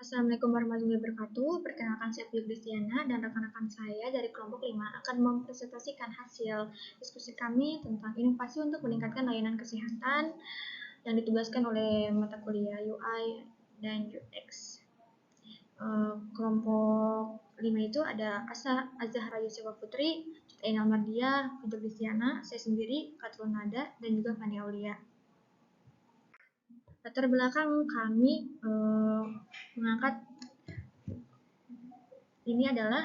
Assalamualaikum warahmatullahi wabarakatuh. Perkenalkan saya Fili Kristiana dan rekan-rekan saya dari kelompok 5 akan mempresentasikan hasil diskusi kami tentang inovasi untuk meningkatkan layanan kesehatan yang ditugaskan oleh mata kuliah UI dan UX. Kelompok 5 itu ada Azahra Yusefa Putri, Ainal Mardia, Fili Kristiana, saya sendiri, Katrul Nada, dan juga Fani Aulia. Latar belakang kami mengangkat ini adalah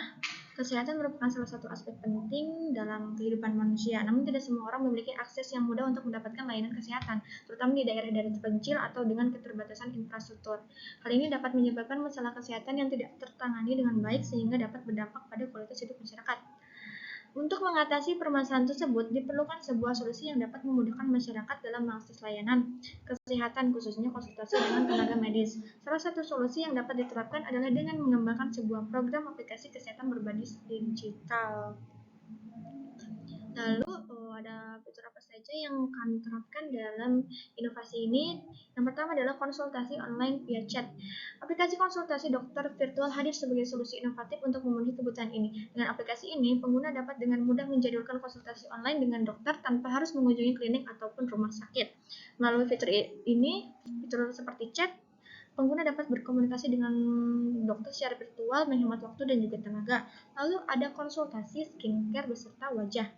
kesehatan merupakan salah satu aspek penting dalam kehidupan manusia. Namun tidak semua orang memiliki akses yang mudah untuk mendapatkan layanan kesehatan, terutama di daerah-daerah terpencil atau dengan keterbatasan infrastruktur. Hal ini dapat menyebabkan masalah kesehatan yang tidak tertangani dengan baik sehingga dapat berdampak pada kualitas hidup masyarakat. Untuk mengatasi permasalahan tersebut, diperlukan sebuah solusi yang dapat memudahkan masyarakat dalam mengakses layanan kesehatan, khususnya konsultasi dengan tenaga medis. Salah satu solusi yang dapat diterapkan adalah dengan mengembangkan sebuah program aplikasi kesehatan berbasis digital. Lalu ada fitur apa saja yang kami terapkan dalam inovasi ini? Yang pertama adalah konsultasi online via chat. Aplikasi konsultasi dokter virtual hadir sebagai solusi inovatif untuk memenuhi kebutuhan ini. Dengan aplikasi ini, pengguna dapat dengan mudah menjadwalkan konsultasi online dengan dokter tanpa harus mengunjungi klinik ataupun rumah sakit. Melalui fitur ini, fitur seperti chat, pengguna dapat berkomunikasi dengan dokter secara virtual, menghemat waktu dan juga tenaga. Lalu ada konsultasi skincare beserta wajah.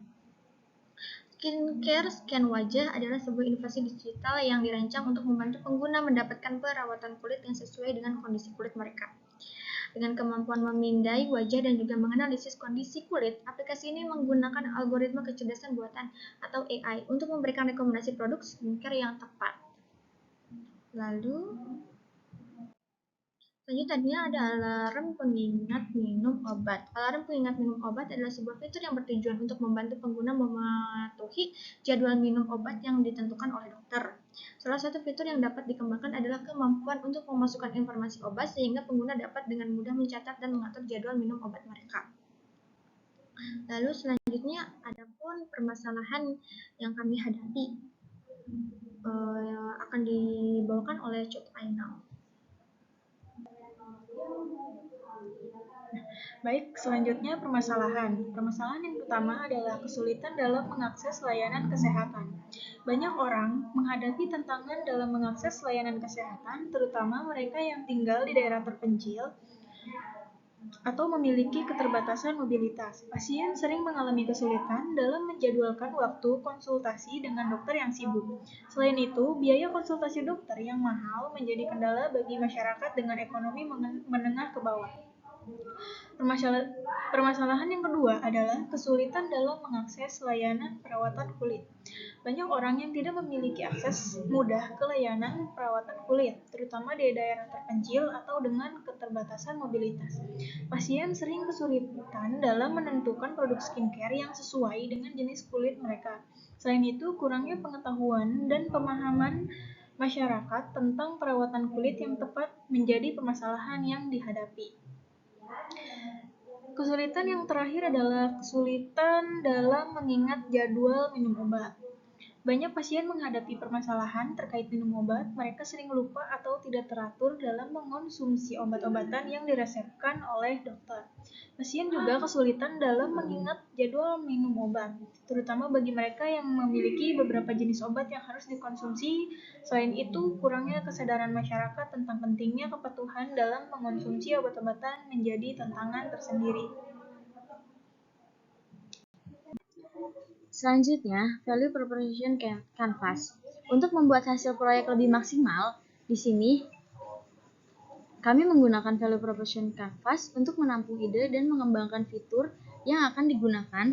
Skincare scan wajah adalah sebuah inovasi digital yang dirancang untuk membantu pengguna mendapatkan perawatan kulit yang sesuai dengan kondisi kulit mereka. Dengan kemampuan memindai wajah dan juga menganalisis kondisi kulit, aplikasi ini menggunakan algoritma kecerdasan buatan atau AI untuk memberikan rekomendasi produk skincare yang tepat. Lalu selanjutnya ada alarm pengingat minum obat. Alarm pengingat minum obat adalah sebuah fitur yang bertujuan untuk membantu pengguna mematuhi jadwal minum obat yang ditentukan oleh dokter. Salah satu fitur yang dapat dikembangkan adalah kemampuan untuk memasukkan informasi obat sehingga pengguna dapat dengan mudah mencatat dan mengatur jadwal minum obat mereka. Lalu selanjutnya ada pun permasalahan yang kami hadapi akan dibawakan oleh Cuk Ainal. Baik, selanjutnya permasalahan. Permasalahan yang pertama adalah kesulitan dalam mengakses layanan kesehatan. Banyak orang menghadapi tantangan dalam mengakses layanan kesehatan, terutama mereka yang tinggal di daerah terpencil atau memiliki keterbatasan mobilitas. Pasien sering mengalami kesulitan dalam menjadwalkan waktu konsultasi dengan dokter yang sibuk. Selain itu, biaya konsultasi dokter yang mahal menjadi kendala bagi masyarakat dengan ekonomi menengah ke bawah. Permasalahan yang kedua adalah kesulitan dalam mengakses layanan perawatan kulit. Banyak orang yang tidak memiliki akses mudah ke layanan perawatan kulit, terutama di daerah terpencil atau dengan keterbatasan mobilitas. Pasien sering kesulitan dalam menentukan produk skincare yang sesuai dengan jenis kulit mereka. Selain itu, kurangnya pengetahuan dan pemahaman masyarakat tentang perawatan kulit yang tepat menjadi permasalahan yang dihadapi. Kesulitan yang terakhir adalah kesulitan dalam mengingat jadwal minum obat. Banyak pasien menghadapi permasalahan terkait minum obat, mereka sering lupa atau tidak teratur dalam mengonsumsi obat-obatan yang diresepkan oleh dokter. Pasien juga kesulitan dalam mengingat jadwal minum obat, terutama bagi mereka yang memiliki beberapa jenis obat yang harus dikonsumsi. Selain itu, kurangnya kesadaran masyarakat tentang pentingnya kepatuhan dalam mengonsumsi obat-obatan menjadi tantangan tersendiri. Selanjutnya, Value Proposition Canvas. Untuk membuat hasil proyek lebih maksimal, di sini kami menggunakan Value Proposition Canvas untuk menampung ide dan mengembangkan fitur yang akan digunakan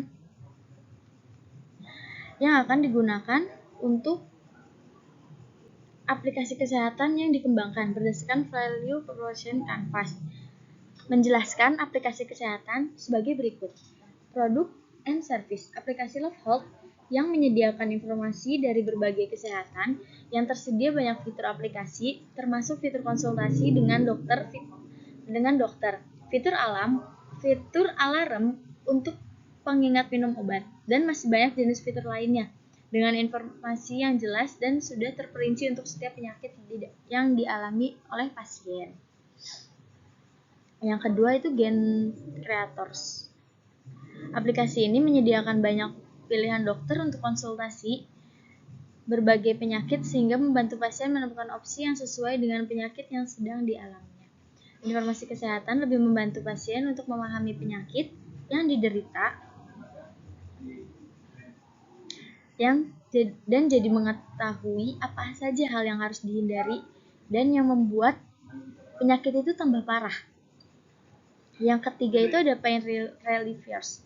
untuk aplikasi kesehatan yang dikembangkan berdasarkan Value Proposition Canvas. Menjelaskan aplikasi kesehatan sebagai berikut. Produk and service. Aplikasi Love Health yang menyediakan informasi dari berbagai kesehatan yang tersedia banyak fitur aplikasi, termasuk fitur konsultasi dengan dokter, fitur alarm untuk pengingat minum obat, dan masih banyak jenis fitur lainnya dengan informasi yang jelas dan sudah terperinci untuk setiap penyakit yang dialami oleh pasien. Yang kedua itu Gen Creators. Aplikasi ini menyediakan banyak pilihan dokter untuk konsultasi berbagai penyakit sehingga membantu pasien menemukan opsi yang sesuai dengan penyakit yang sedang dialaminya. Informasi kesehatan lebih membantu pasien untuk memahami penyakit yang diderita dan jadi mengetahui apa saja hal yang harus dihindari dan yang membuat penyakit itu tambah parah. Yang ketiga itu ada pain relievers.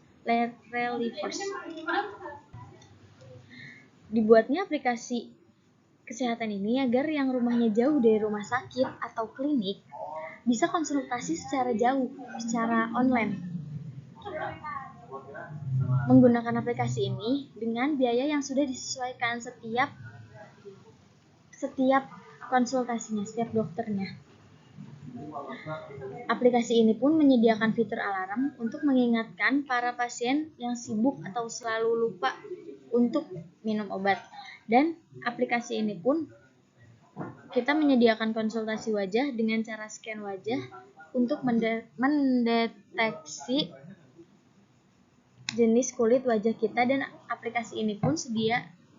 Dibuatnya aplikasi kesehatan ini agar yang rumahnya jauh dari rumah sakit atau klinik bisa konsultasi secara jauh, secara online. Menggunakan aplikasi ini dengan biaya yang sudah disesuaikan setiap konsultasinya, setiap dokternya. Aplikasi ini pun menyediakan fitur alarm untuk mengingatkan para pasien yang sibuk atau selalu lupa untuk minum obat. Dan aplikasi ini pun kita menyediakan konsultasi wajah dengan cara scan wajah untuk mendeteksi jenis kulit wajah kita, dan aplikasi ini pun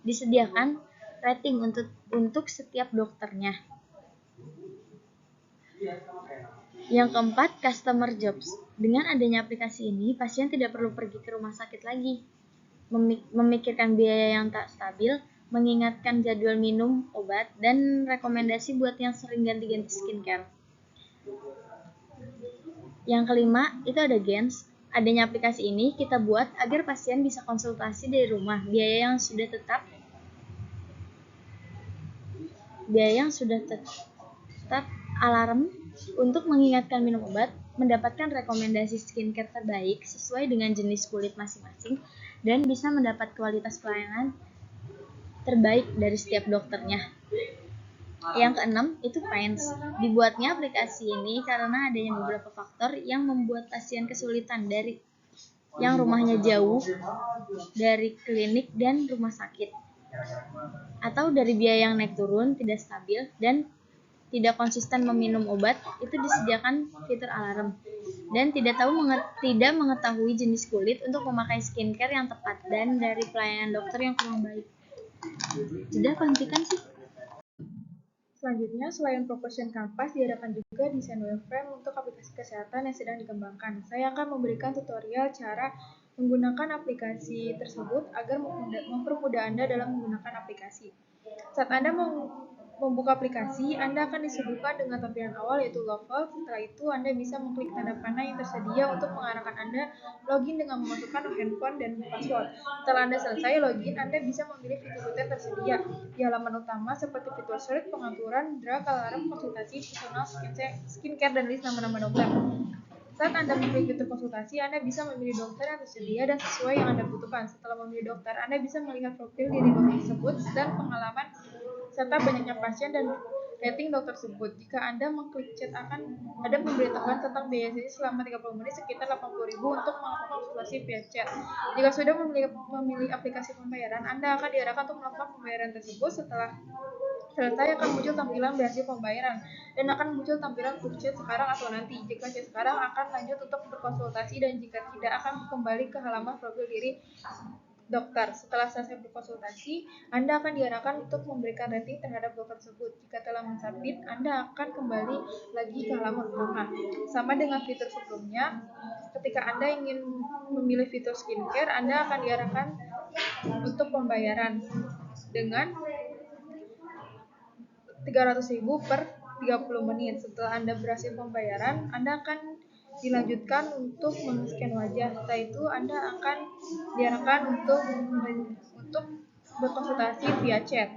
disediakan rating untuk setiap dokternya. Yang keempat, customer jobs. Dengan adanya aplikasi ini, pasien tidak perlu pergi ke rumah sakit lagi, memikirkan biaya yang tak stabil, mengingatkan jadwal minum obat, dan rekomendasi buat yang sering ganti-ganti skincare. Yang kelima, itu ada Gens. Adanya aplikasi ini kita buat agar pasien bisa konsultasi dari rumah, biaya yang sudah tetap alarm untuk mengingatkan minum obat, mendapatkan rekomendasi skincare terbaik sesuai dengan jenis kulit masing-masing, dan bisa mendapat kualitas pelayanan terbaik dari setiap dokternya. Yang keenam itu Pains. Dibuatnya aplikasi ini karena adanya beberapa faktor yang membuat pasien kesulitan dari yang rumahnya jauh dari klinik dan rumah sakit, atau dari biaya yang naik turun, tidak stabil, dan tidak konsisten meminum obat. Itu disediakan fitur alarm dan tidak mengetahui jenis kulit untuk memakai skincare yang tepat, dan dari pelayanan dokter yang kurang baik. Sudah hentikan sih. Selanjutnya, selain Proportion Canvas, diadakan juga desain wireframe untuk aplikasi kesehatan yang sedang dikembangkan. Saya akan memberikan tutorial cara menggunakan aplikasi tersebut agar mempermudah Anda dalam menggunakan aplikasi. Saat Anda membuka aplikasi, Anda akan disuguhkan dengan tampilan awal yaitu Login. Setelah itu, Anda bisa mengklik tanda panah yang tersedia untuk mengarahkan Anda login dengan memasukkan handphone dan password. Setelah Anda selesai login, Anda bisa memilih fitur-fitur tersedia di halaman utama seperti fitur search, pengaturan, drag, alarm, konsultasi, personal, skincare, dan list nama-nama dokter. Saat Anda memilih fitur konsultasi, Anda bisa memilih dokter yang tersedia dan sesuai yang Anda butuhkan. Setelah memilih dokter, Anda bisa melihat profil diri dokter tersebut dan pengalaman serta banyaknya pasien dan rating dokter tersebut. Jika Anda mengklik chat, akan ada pemberitahuan tentang biaya sesi selama 30 menit sekitar 80.000 untuk melakukan konsultasi via chat. Jika sudah memilih aplikasi pembayaran, Anda akan diarahkan untuk melakukan pembayaran tersebut. Setelah selesai akan muncul tampilan berhasil pembayaran dan akan muncul tampilan untuk chat sekarang atau nanti. Jika chat sekarang, akan lanjut untuk berkonsultasi, dan jika tidak, akan kembali ke halaman profil diri dokter. Setelah selesai berkonsultasi, Anda akan diarahkan untuk memberikan rating terhadap dokter tersebut. Jika telah mensubmit, Anda akan kembali lagi ke halaman utama. Sama dengan fitur sebelumnya, ketika Anda ingin memilih fitur skincare, Anda akan diarahkan untuk pembayaran dengan 300.000 per 30 menit. Setelah Anda berhasil pembayaran, Anda akan dilanjutkan untuk men-scan wajah. Setelah itu, Anda akan diarahkan untuk berkonsultasi via chat.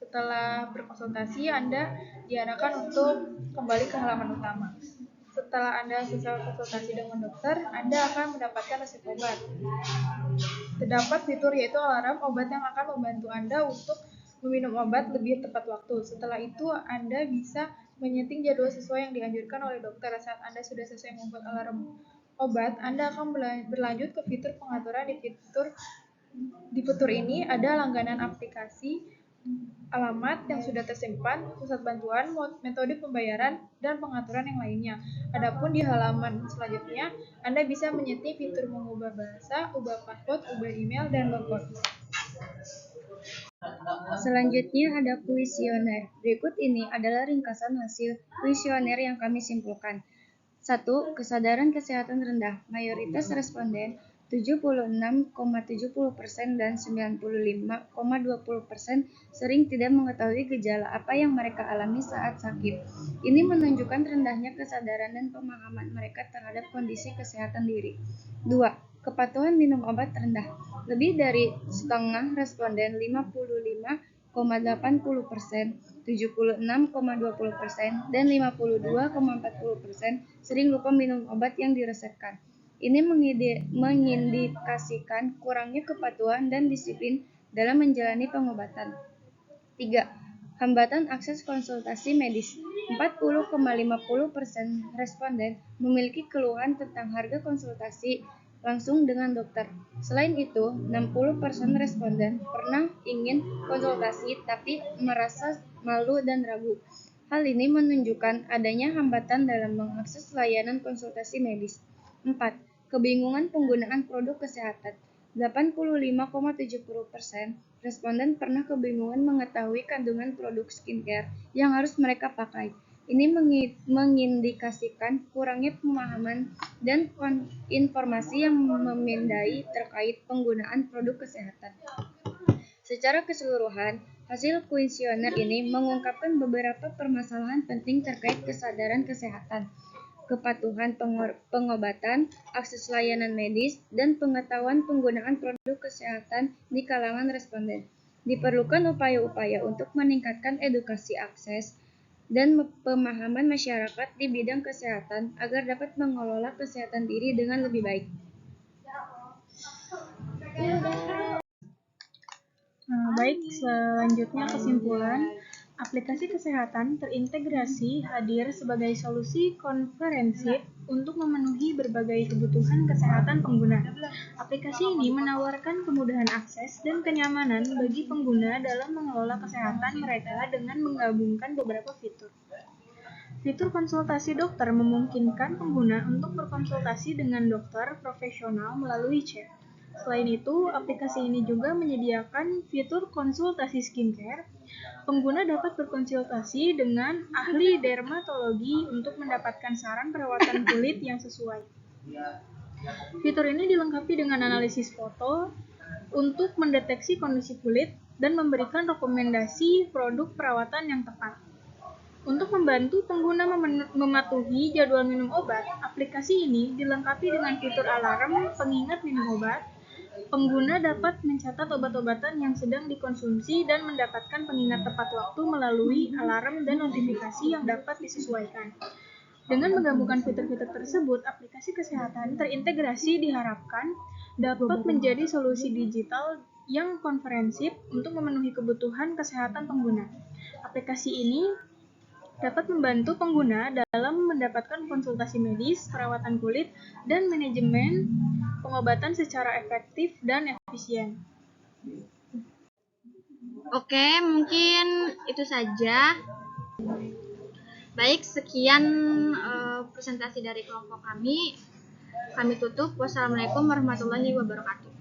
Setelah berkonsultasi, Anda diarahkan untuk kembali ke halaman utama. Setelah Anda selesai konsultasi dengan dokter, Anda akan mendapatkan resep obat. Terdapat fitur yaitu alarm obat yang akan membantu Anda untuk meminum obat lebih tepat waktu. Setelah itu, Anda bisa menyeting jadwal sesuai yang dianjurkan oleh dokter. Saat Anda sudah selesai membuat alarm obat, Anda akan berlanjut ke fitur pengaturan. Di fitur ini ada langganan aplikasi alamat yang sudah tersimpan, pusat bantuan, metode pembayaran, dan pengaturan yang lainnya. Adapun di halaman selanjutnya, Anda bisa menyeting fitur mengubah bahasa, ubah password, ubah email, dan barcode. Selanjutnya ada kuesioner. Berikut ini adalah ringkasan hasil kuesioner yang kami simpulkan. 1. Kesadaran kesehatan rendah. Mayoritas responden 76,70% dan 95,20% sering tidak mengetahui gejala apa yang mereka alami saat sakit. Ini menunjukkan rendahnya kesadaran dan pemahaman mereka terhadap kondisi kesehatan diri. 2. Kepatuhan minum obat rendah. Lebih dari setengah responden 55,80%, 76,20%, dan 52,40% sering lupa minum obat yang diresepkan. Ini mengindikasikan kurangnya kepatuhan dan disiplin dalam menjalani pengobatan. 3. Hambatan akses konsultasi medis. 40,50% responden memiliki keluhan tentang harga konsultasi langsung dengan dokter. Selain itu, 60% responden pernah ingin konsultasi tapi merasa malu dan ragu. Hal ini menunjukkan adanya hambatan dalam mengakses layanan konsultasi medis. 4. Kebingungan penggunaan produk kesehatan. 85,70% responden pernah kebingungan mengetahui kandungan produk skincare yang harus mereka pakai. Ini mengindikasikan kurangnya pemahaman dan informasi yang memendai terkait penggunaan produk kesehatan. Secara keseluruhan, hasil kuesioner ini mengungkapkan beberapa permasalahan penting terkait kesadaran kesehatan, kepatuhan pengobatan, akses layanan medis, dan pengetahuan penggunaan produk kesehatan di kalangan responden. Diperlukan upaya-upaya untuk meningkatkan edukasi akses dan pemahaman masyarakat di bidang kesehatan agar dapat mengelola kesehatan diri dengan lebih baik. Baik, selanjutnya kesimpulan. Aplikasi kesehatan terintegrasi hadir sebagai solusi komprehensif untuk memenuhi berbagai kebutuhan kesehatan pengguna. Aplikasi ini menawarkan kemudahan akses dan kenyamanan bagi pengguna dalam mengelola kesehatan mereka dengan menggabungkan beberapa fitur. Fitur konsultasi dokter memungkinkan pengguna untuk berkonsultasi dengan dokter profesional melalui chat. Selain itu, aplikasi ini juga menyediakan fitur konsultasi skincare. Pengguna dapat berkonsultasi dengan ahli dermatologi untuk mendapatkan saran perawatan kulit yang sesuai. Fitur ini dilengkapi dengan analisis foto untuk mendeteksi kondisi kulit dan memberikan rekomendasi produk perawatan yang tepat. Untuk membantu pengguna mematuhi jadwal minum obat, aplikasi ini dilengkapi dengan fitur alarm pengingat minum obat. Pengguna dapat mencatat obat-obatan yang sedang dikonsumsi dan mendapatkan pengingat tepat waktu melalui alarm dan notifikasi yang dapat disesuaikan. Dengan menggabungkan fitur-fitur tersebut, aplikasi kesehatan terintegrasi diharapkan dapat menjadi solusi digital yang komprehensif untuk memenuhi kebutuhan kesehatan pengguna. Aplikasi ini dapat membantu pengguna dalam mendapatkan konsultasi medis, perawatan kulit, dan manajemen pengobatan secara efektif dan efisien. Oke, mungkin itu saja. Baik, sekian presentasi dari kelompok kami. Kami tutup. Wassalamualaikum warahmatullahi wabarakatuh.